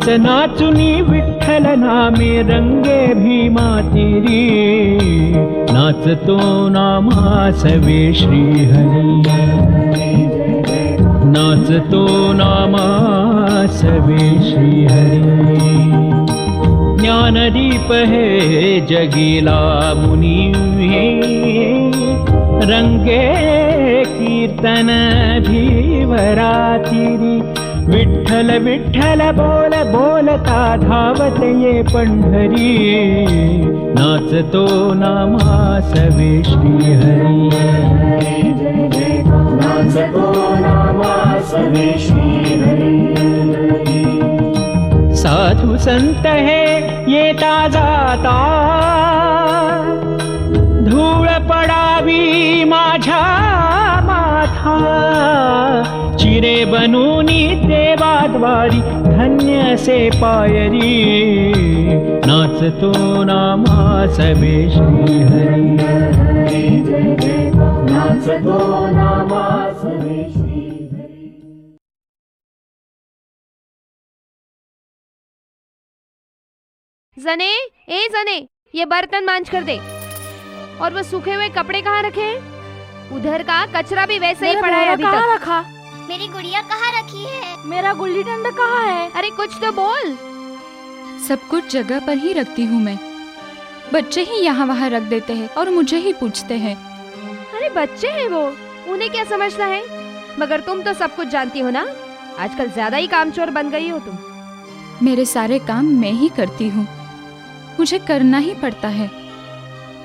नाच नाचुनी विठ्ठल नामे रंगे भीमा तिरी, नाचतो नामासवे श्रीहरी, नाचतो नामासवे श्रीहरी। ज्ञानदीप है जगीला मुनी, रंगे कीर्तन धीवरातिरी, विठ्ठल विठ्ठल बोल बोलता धावत ये पंढरी, नाचतो नामासवे श्रीहरी, नाचतो नामासवे श्रीहरी। साधु संत है येता जाता, धूळ पडावी माझ्या माथा, चिरे बनूनी देवाद्वारी धन्य से पायरी, नाचतो नामासवे श्रीहरी, नाचतो नामासवे श्रीहरी। जने, ए जने, ये बर्तन मांज कर दे। और वो सूखे हुए कपड़े कहाँ रखे हैं? उधर का कचरा भी वैसे ही पड़ा है अभी तक। रखा? मेरी गुड़िया कहाँ रखी है? मेरा गुल्ली डंडा कहाँ है? अरे कुछ तो बोल। सब कुछ जगह पर ही रखती हूँ मैं, बच्चे ही यहाँ वहाँ रख देते हैं और मुझे ही पूछते हैं। अरे बच्चे हैं वो, उन्हें क्या समझना है? मगर तुम तो सब कुछ जानती हो ना, आजकल ज्यादा ही कामचोर बन गई हो तुम। मेरे सारे काम मैं ही करती हूँ, मुझे करना ही पड़ता है।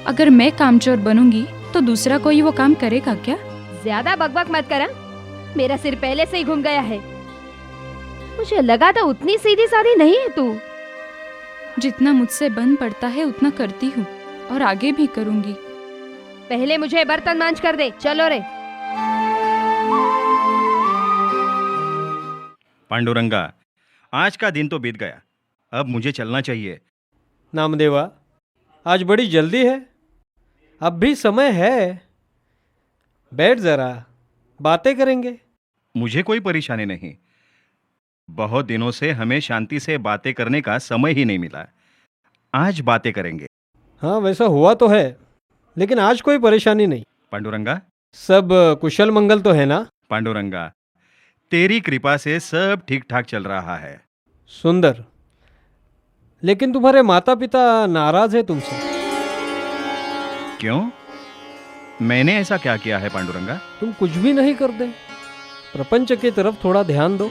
अगर मैं कामचोर बनूंगी तो दूसरा कोई वो काम करेगा क्या? ज्यादा बकबक मत कर, मेरा सिर पहले से ही घूम गया है। मुझे लगा था उतनी सीधी सादी नहीं है तू। जितना मुझसे बन पड़ता है उतना करती हूँ और आगे भी करूंगी। पहले मुझे बर्तन मांज कर दे, चलो रे। पांडुरंगा, आज का दिन तो बीत गया, अब मुझे चलना चाहिए। नामदेवा, आज बड़ी जल्दी है, अब भी समय है। बैठ जरा, बातें करेंगे। मुझे कोई परेशानी नहीं, बहुत दिनों से हमें शांति से बातें करने का समय ही नहीं मिला। आज बातें करेंगे। हाँ, वैसा हुआ तो है, लेकिन आज कोई परेशानी नहीं। पांडुरंगा, सब कुशल मंगल तो है ना? पांडुरंगा, तेरी कृपा से सब ठीक ठाक चल रहा है। सुंदर, लेकिन तुम्हारे माता पिता नाराज है तुमसे। क्यों? मैंने ऐसा क्या किया है पांडुरंगा? तुम कुछ भी नहीं करते। प्रपंच की तरफ थोड़ा ध्यान दो,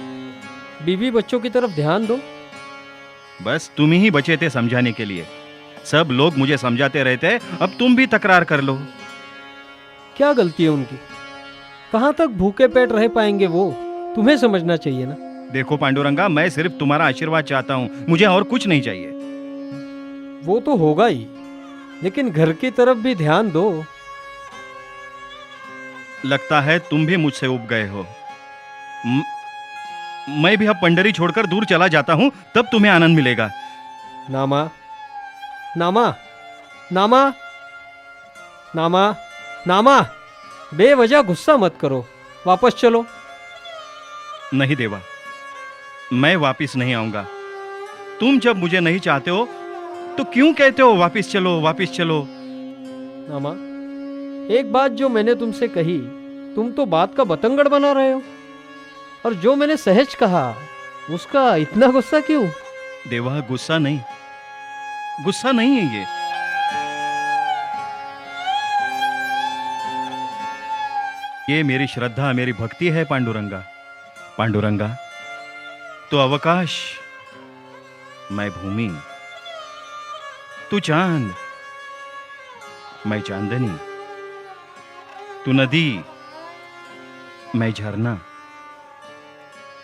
बीवी बच्चों की तरफ ध्यान दो। बस तुम ही बचे थे समझाने के लिए। सब लोग मुझे समझाते रहते, अब तुम भी तकरार कर लो। क्या गलती है उनकी? कहाँ तक भूखे पेट रह पाएंगे वो, तुम्हें समझना चाहिए ना। देखो पांडुरंगा, मैं सिर्फ तुम्हारा आशीर्वाद चाहता हूँ, मुझे और कुछ नहीं चाहिए। वो तो होगा ही, लेकिन घर की तरफ भी ध्यान दो। लगता है तुम भी मुझसे उब गए हो। मैं भी अब पंडरी छोड़कर दूर चला जाता हूँ, तब तुम्हें आनंद मिलेगा। नामा, नामा, नामा, नामा, नामा, बेवजह गुस्सा मत करो, वापस चलो। नहीं देवा, मैं वापस नहीं आऊंगा। तुम जब मुझे नहीं चाहते हो तो क्यों कहते हो वापस चलो, वापस चलो? नामा, एक बात जो मैंने तुमसे कही, तुम तो बात का बतंगड़ बना रहे हो। और जो मैंने सहज कहा, उसका इतना गुस्सा क्यों? देवा, गुस्सा नहीं, गुस्सा नहीं है ये मेरी श्रद्धा, मेरी भक्ति है पांडुरंगा। पांडुरंगा, तो अवकाश, मैं भूमि, तू चांद, मैं चांदनी, तू नदी, मैं झरना,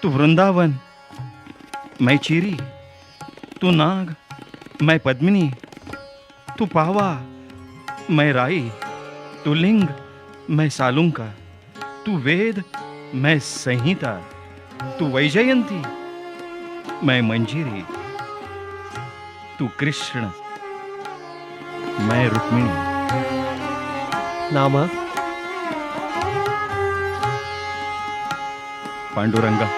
तू वृंदावन, मैं चीरी, तू नाग, मैं पद्मिनी, तू पावा, मैं राई, तू लिंग, मैं सालुंका, तू वेद, मैं संहिता, तू वैजयंती, मैं मंजीरी, तू कृष्ण, मैं रुक्मिणी। नामा, पांडुरंगा,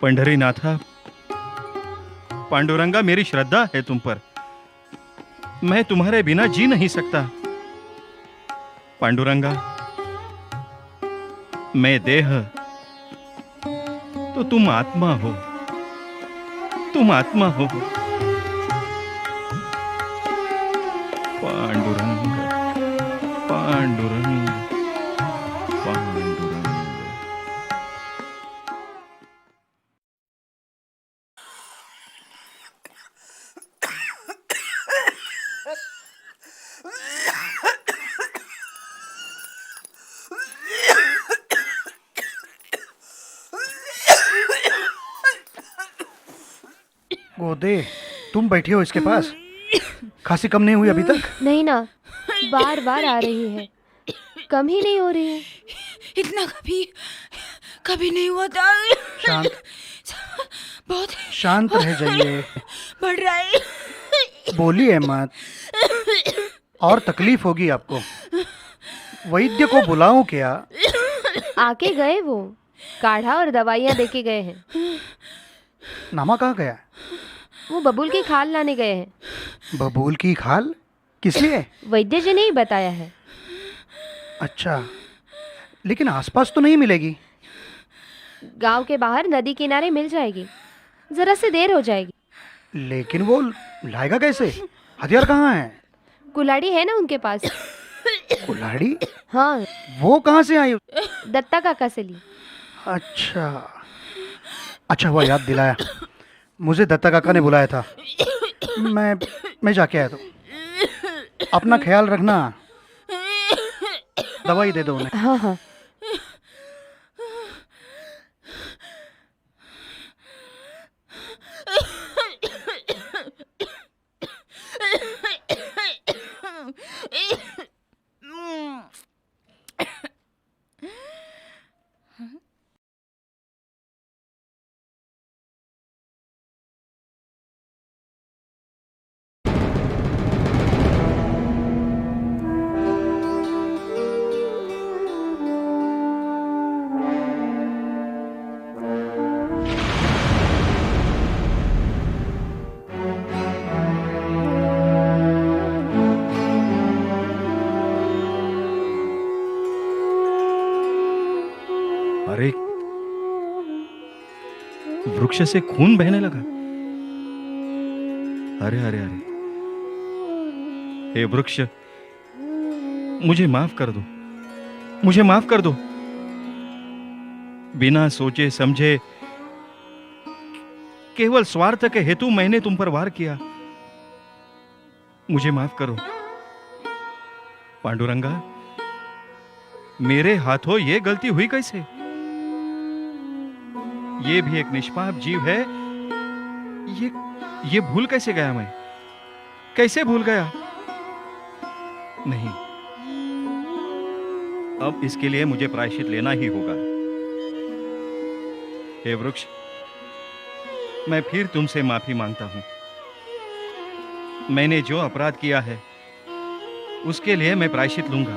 पंढरीनाथा, पांडुरंगा, मेरी श्रद्धा है तुम पर। मैं तुम्हारे बिना जी नहीं सकता। पांडुरंगा, मैं देह तो तुम आत्मा हो, तुम आत्मा हो। पांडुरंग, पांडुरंग, पांडुरंग। गोदे, तुम बैठी हो इसके पास? खांसी कम नहीं हुई अभी तक? नहीं ना, बार बार आ रही है, कम ही नहीं हो रही है। इतना कभी कभी नहीं हुआ था। शांत, बहुत शांत रह जाइए, बढ़ रहा है। बोलिए मत, और तकलीफ होगी आपको। वैद्य को बुलाऊं क्या? आके गए वो, काढ़ा और दवाइयाँ देके गए हैं। नामा कहाँ गया? वो बबूल की खाल लाने गए हैं। बबूल की खाल? किस लिए? वैद्य जी ने ही बताया है। अच्छा, लेकिन आसपास तो नहीं मिलेगी। गांव के बाहर नदी किनारे मिल जाएगी, जरा से देर हो जाएगी। लेकिन वो लाएगा कैसे? हथियार कहाँ है? कुल्हाड़ी है ना उनके पास। कुल्हाड़ी? हाँ, वो कहाँ से आई? दत्ता काका से ली। अच्छा अच्छा, हुआ याद दिलाया। मुझे दत्ता काका ने बुलाया था। मैं जाके आया। तो अपना ख्याल रखना, दवाई दे दो उन्हें। हाँ हाँ। अरे, वृक्ष से खून बहने लगा। अरे अरे अरे, हे वृक्ष, मुझे माफ कर दो, मुझे माफ कर दो। बिना सोचे समझे, केवल स्वार्थ के हेतु मैंने तुम पर वार किया। मुझे माफ करो। पांडुरंगा, मेरे हाथों ये गलती हुई कैसे? ये भी एक निष्पाप जीव है। ये भूल कैसे गया मैं? कैसे भूल गया? नहीं, अब इसके लिए मुझे प्रायश्चित लेना ही होगा। हे वृक्ष, मैं फिर तुमसे माफी मांगता हूं। मैंने जो अपराध किया है उसके लिए मैं प्रायश्चित लूंगा।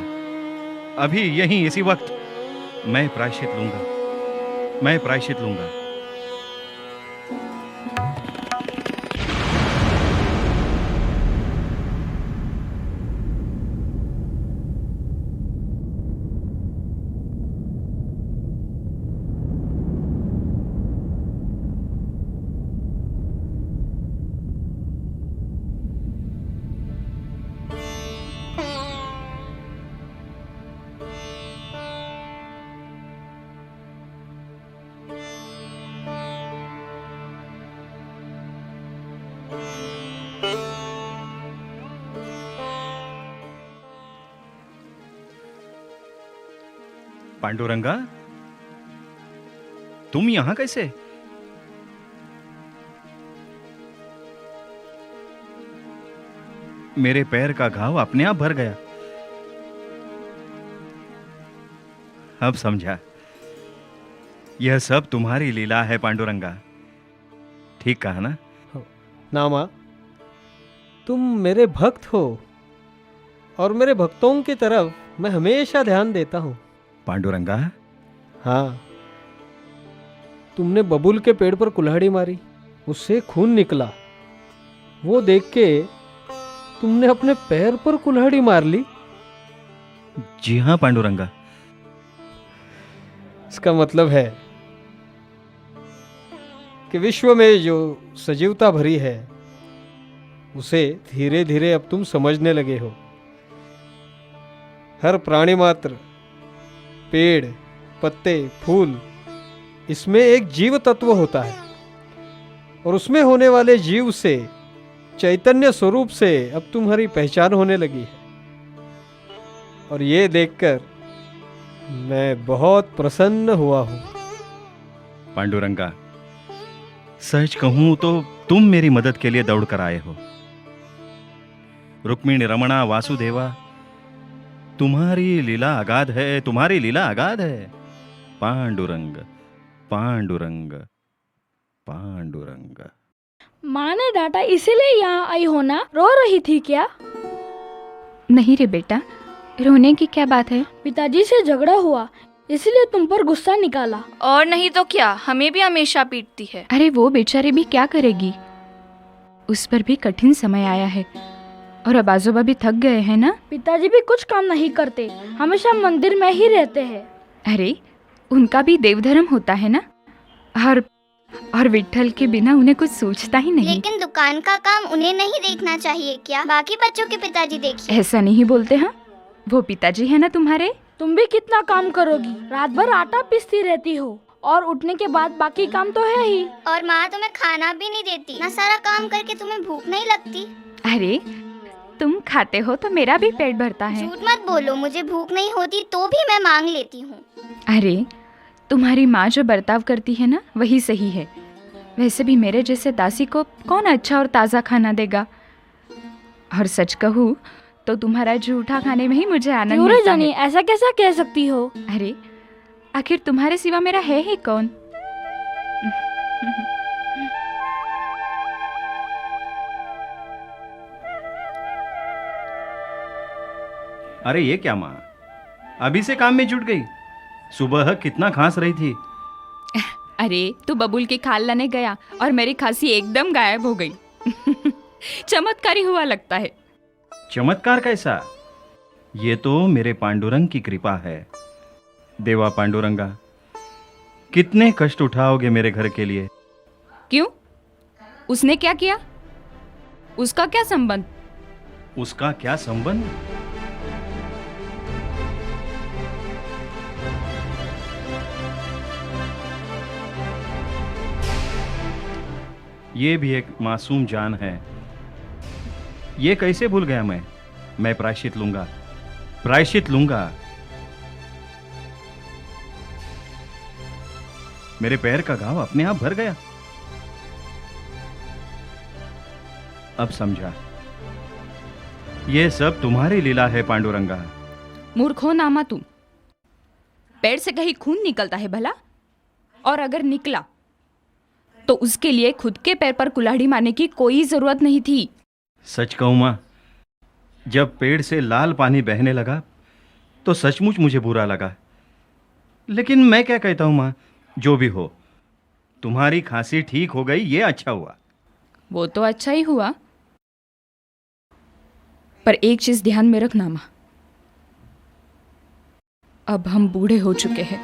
अभी यहीं इसी वक्त मैं प्रायश्चित लूंगा, मैं प्रायश्चित लूंगा। पांडुरंगा, तुम यहां कैसे? मेरे पैर का घाव अपने आप भर गया। अब समझा, यह सब तुम्हारी लीला है पांडुरंगा। ठीक कहा ना? नामा, तुम मेरे भक्त हो और मेरे भक्तों की तरफ मैं हमेशा ध्यान देता हूं। पांडुरंगा, हाँ, तुमने बबूल के पेड़ पर कुल्हाड़ी मारी, उससे खून निकला। वो देख के तुमने अपने पैर पर कुल्हाड़ी मार ली। जी हाँ पांडुरंगा। इसका मतलब है कि विश्व में जो सजीवता भरी है उसे धीरे धीरे अब तुम समझने लगे हो। हर प्राणी मात्र, पेड़, पत्ते, फूल, इसमें एक जीव तत्व होता है और उसमें होने वाले जीव से, चैतन्य स्वरूप से अब तुम्हारी पहचान होने लगी है। और ये देखकर मैं बहुत प्रसन्न हुआ हूं। पांडुरंगा, सच कहूं तो तुम मेरी मदद के लिए दौड़ कर आए हो। रुक्मिणी, रमणा, वासुदेवा, तुम्हारी लीला अगाध है, तुम्हारी लीला अगाध है। पांडुरंग, पांडुरंग, पांडुरंग। माँ ने डांटा इसीलिए यहाँ आई हो ना? रो रही थी क्या? नहीं रे बेटा, रोने की क्या बात है? पिताजी से झगड़ा हुआ इसलिए तुम पर गुस्सा निकाला। और नहीं तो क्या, हमें भी हमेशा पीटती है। अरे वो बेचारी भी क्या करेगी, उस पर भी कठिन समय आया है और अब आजोबा भी थक गए हैं ना। पिताजी भी कुछ काम नहीं करते, हमेशा मंदिर में ही रहते हैं। अरे उनका भी देवधर्म होता है ना, और विट्ठल के बिना उन्हें कुछ सोचता ही नहीं। लेकिन दुकान का काम उन्हें नहीं देखना चाहिए क्या? बाकी बच्चों के पिताजी देखिए। ऐसा नहीं बोलते। हाँ, वो पिताजी है ना तुम्हारे। तुम भी कितना काम करोगी? रात भर आटा पीसती रहती हो और उठने के बाद बाकी काम तो है ही। और माँ तुम्हें खाना भी नहीं देती ना, सारा काम करके तुम्हें भूख नहीं लगती? अरे तुम खाते हो तो मेरा भी पेट भरता है। झूठ मत बोलो, मुझे भूख नहीं होती तो भी मैं मांग लेती हूँ। अरे तुम्हारी माँ जो बर्ताव करती है ना वही सही है। वैसे भी मेरे जैसे दासी को कौन अच्छा और ताज़ा खाना देगा। और सच कहूँ तो तुम्हारा जूठा खाने में ही मुझे आनंद क्यों रे मिलता जानी, है। ऐसा कैसा कह सकती हो? अरे आखिर तुम्हारे सिवा मेरा है ही कौन। अरे ये क्या माँ, अभी से काम में जुट गई? सुबह कितना खांस रही थी। अरे तू बबूल की खाल लाने गया और मेरी खांसी एकदम गायब हो गई। चमत्कारी हुआ लगता है। चमत्कार कैसा? ये तो मेरे पांडुरंग की कृपा है। देवा पांडुरंगा, कितने कष्ट उठाओगे मेरे घर के लिए? क्यों? उसने क्या किया? उसका क्या संबंध? उसका क्या संबंध? ये भी एक मासूम जान है। ये कैसे भूल गया मैं प्रायश्चित लूंगा, प्रायश्चित लूंगा। मेरे पैर का घाव अपने आप भर गया। अब समझा, ये सब तुम्हारी लीला है पांडुरंगा। मूर्ख हो नामा तुम। पैर से कहीं खून निकलता है भला? और अगर निकला तो उसके लिए खुद के पैर पर कुल्हाड़ी मारने की कोई जरूरत नहीं थी। सच कहूं मां, जब पेड़ से लाल पानी बहने लगा तो सचमुच मुझे बुरा लगा। लेकिन मैं क्या कहता हूं मां, जो भी हो, तुम्हारी खांसी ठीक हो गई, ये अच्छा हुआ। वो तो अच्छा ही हुआ, पर एक चीज ध्यान में रखना मां, अब हम बूढ़े हो चुके हैं।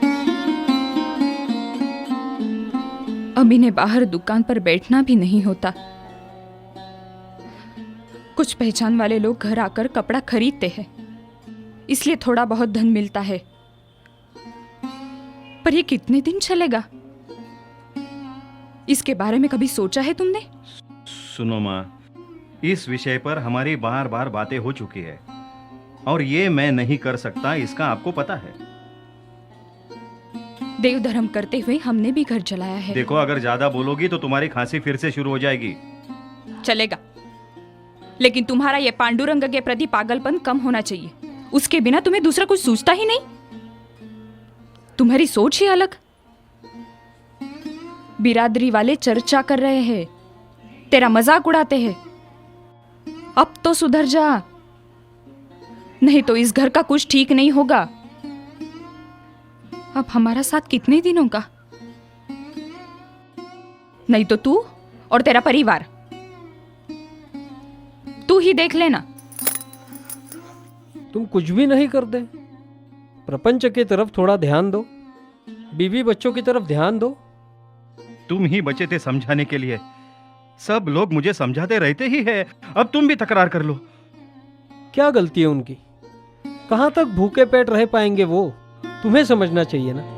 अब इन्हें बाहर दुकान पर बैठना भी नहीं होता। कुछ पहचान वाले लोग घर आकर कपड़ा खरीदते हैं, इसलिए थोड़ा बहुत धन मिलता है। पर ये कितने दिन चलेगा? इसके बारे में कभी सोचा है तुमने? सुनो मां, इस विषय पर हमारी बार बार बातें हो चुकी है और ये मैं नहीं कर सकता, इसका आपको पता है। देव धर्म करते हुए हमने भी घर जलाया है। देखो, अगर ज्यादा बोलोगी तो तुम्हारी खांसी फिर से शुरू हो जाएगी। चलेगा, लेकिन तुम्हारा ये पांडुरंग के प्रति पागलपन कम होना चाहिए। उसके बिना तुम्हें दूसरा कुछ सूझता ही नहीं। तुम्हारी सोच ही अलग। बिरादरी वाले चर्चा कर रहे हैं, तेरा मजाक उड़ाते हैं। अब तो सुधर जा, नहीं तो इस घर का कुछ ठीक नहीं होगा। अब हमारा साथ कितने दिनों का? नहीं तो तू और तेरा परिवार। तू ही देख लेना। तुम कुछ भी नहीं करते। प्रपंच की तरफ थोड़ा ध्यान दो, बीवी बच्चों की तरफ ध्यान दो। तुम ही बचे थे समझाने के लिए। सब लोग मुझे समझाते रहते ही है, अब तुम भी तकरार कर लो। क्या गलती है उनकी? कहाँ तक भूखे पेट रह पाएंगे वो? तुम्हें समझना चाहिए ना।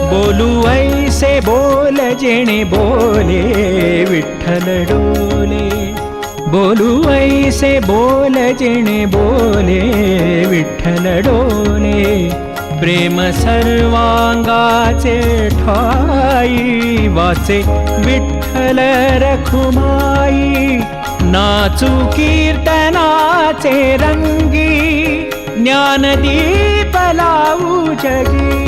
बोलू ऐसे बोल जेणे बोले विठ्ठल डोले, बोलू ऐसे बोल जेणे बोले विठ्ठल डोले, प्रेम सर्वांगाचे ठाई वाचे विठ्ठल रखुमाई, नाचू कीर्तनाचे रंगी ज्ञानदीप लावू जगी.